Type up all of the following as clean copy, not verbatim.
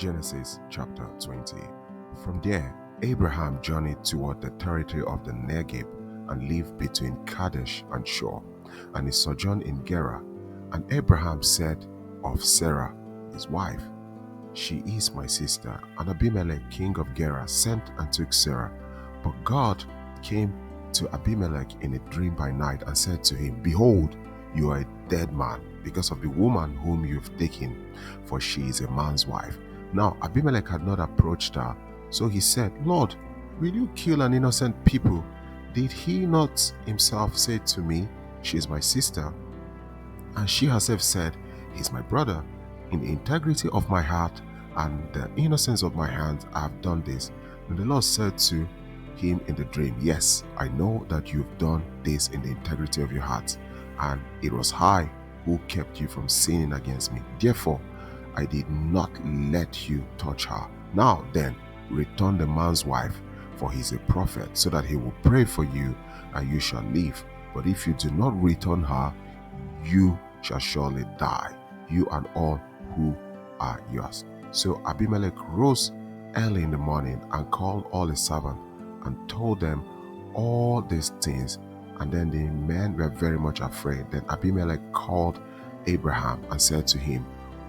Genesis chapter 20. From there, Abraham journeyed toward the territory of the Negev and lived between Kadesh and Shur, and he sojourned in Gerar. And Abraham said of Sarah, his wife, "She is my sister." And Abimelech, king of Gerar, sent and took Sarah. But God came to Abimelech in a dream by night and said to him, "Behold, you are a dead man because of the woman whom you've taken, for she is a man's wife." Now Abimelech had not approached her, so he said, "Lord, will you kill an innocent people? Did he not himself say to me, 'She is my sister'? And she herself said, 'He is my brother.' In the integrity of my heart and the innocence of my hands, I have done this." And the Lord said to him in the dream, "Yes, I know that you've done this in the integrity of your heart, and it was I who kept you from sinning against me. Therefore, I did not let you touch her. Now then, return the man's wife, for he is a prophet, so that he will pray for you, and you shall live. But if you do not return her, you shall surely die, you and all who are yours." So Abimelech rose early in the morning and called all his servants and told them all these things. And then the men were very much afraid. Then Abimelech called Abraham and said to him,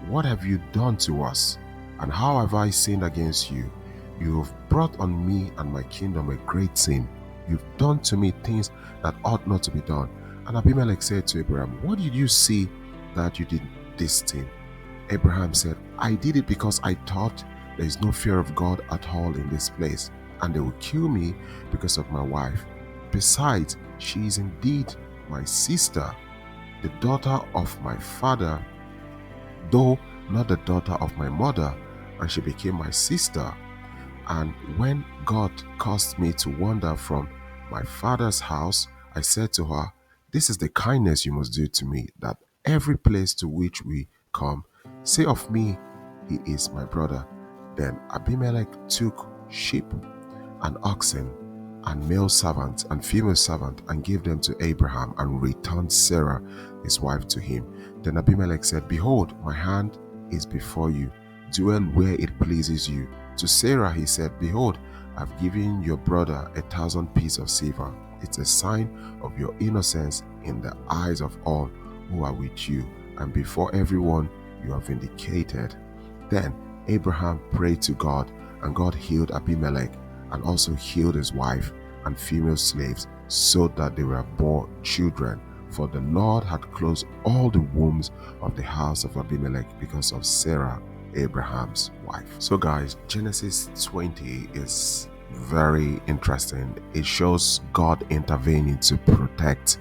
"What have you done to us? And how have I sinned against you? You have brought on me and my kingdom a great sin. You've done to me things that ought not to be done." And Abimelech said to Abraham, "What did you see that you did this thing?" Abraham said, "I did it because I thought there is no fear of God at all in this place, and they will kill me because of my wife. Besides, she is indeed my sister, the daughter of my father, though not the daughter of my mother, and she became my sister. And when God caused me to wander from my father's house, I said to her, 'This is the kindness you must do to me, that every place to which we come, say of me, he is my brother.' Then Abimelech took sheep and oxen and male servants and female servants and gave them to Abraham and returned Sarah, his wife, to him. Then Abimelech said, 'Behold, my hand is before you. Dwell where it pleases you.' To Sarah he said, 'Behold, I've given your brother 1,000 pieces of silver. It's a sign of your innocence in the eyes of all who are with you, and before everyone you are vindicated.' Then Abraham prayed to God, and God healed Abimelech and also healed his wife and female slaves, so that they were born children. For the Lord had closed all the wombs of the house of Abimelech because of Sarah, Abraham's wife." So guys, Genesis 20 is very interesting. It shows God intervening to protect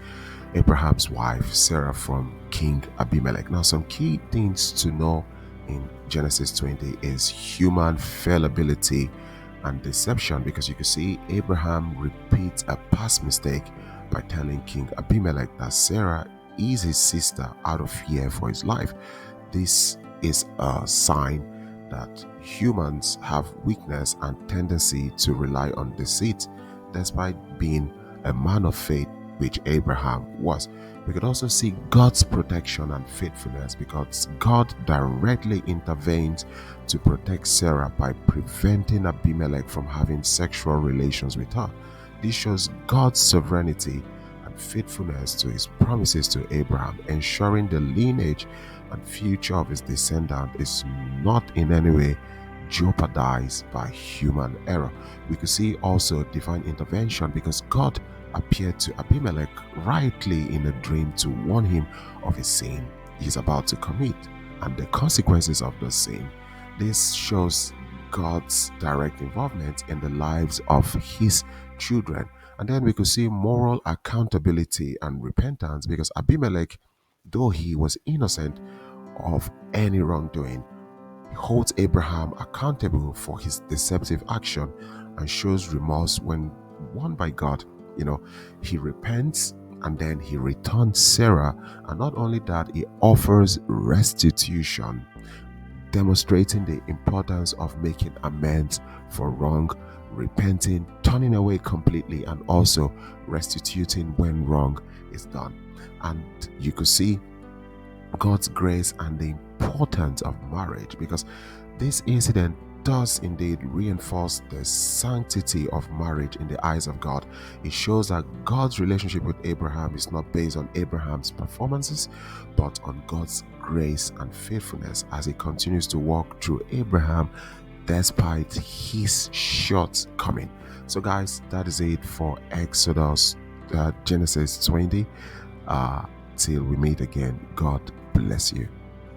Abraham's wife Sarah from King Abimelech. Now, some key things to know in Genesis 20 is human fallibility and deception, because you can see Abraham repeats a past mistake by telling King Abimelech that Sarah is his sister out of fear for his life. This is a sign that humans have weakness and tendency to rely on deceit, despite being a man of faith, which Abraham was. We could also see God's protection and faithfulness, because God directly intervenes to protect Sarah by preventing Abimelech from having sexual relations with her. This shows God's sovereignty and faithfulness to his promises to Abraham, ensuring the lineage and future of his descendant is not in any way jeopardized by human error. We could see also divine intervention, because God appeared to Abimelech rightly in a dream to warn him of a sin he's about to commit and the consequences of the sin. This shows God's direct involvement in the lives of his children. And then we could see moral accountability and repentance, because Abimelech, though he was innocent of any wrongdoing, holds Abraham accountable for his deceptive action and shows remorse when warned by God. He repents and then he returns Sarah, and not only that, he offers restitution, demonstrating the importance of making amends for wrong, repenting, turning away completely, and also restituting when wrong is done. And you could see God's grace and the importance of marriage, because this incident does indeed reinforce the sanctity of marriage in the eyes of God. It shows that God's relationship with Abraham is not based on Abraham's performances, but on God's grace and faithfulness as he continues to walk through Abraham despite his shortcoming. So guys, that is it for Exodus, Genesis 20. Till we meet again, God bless you.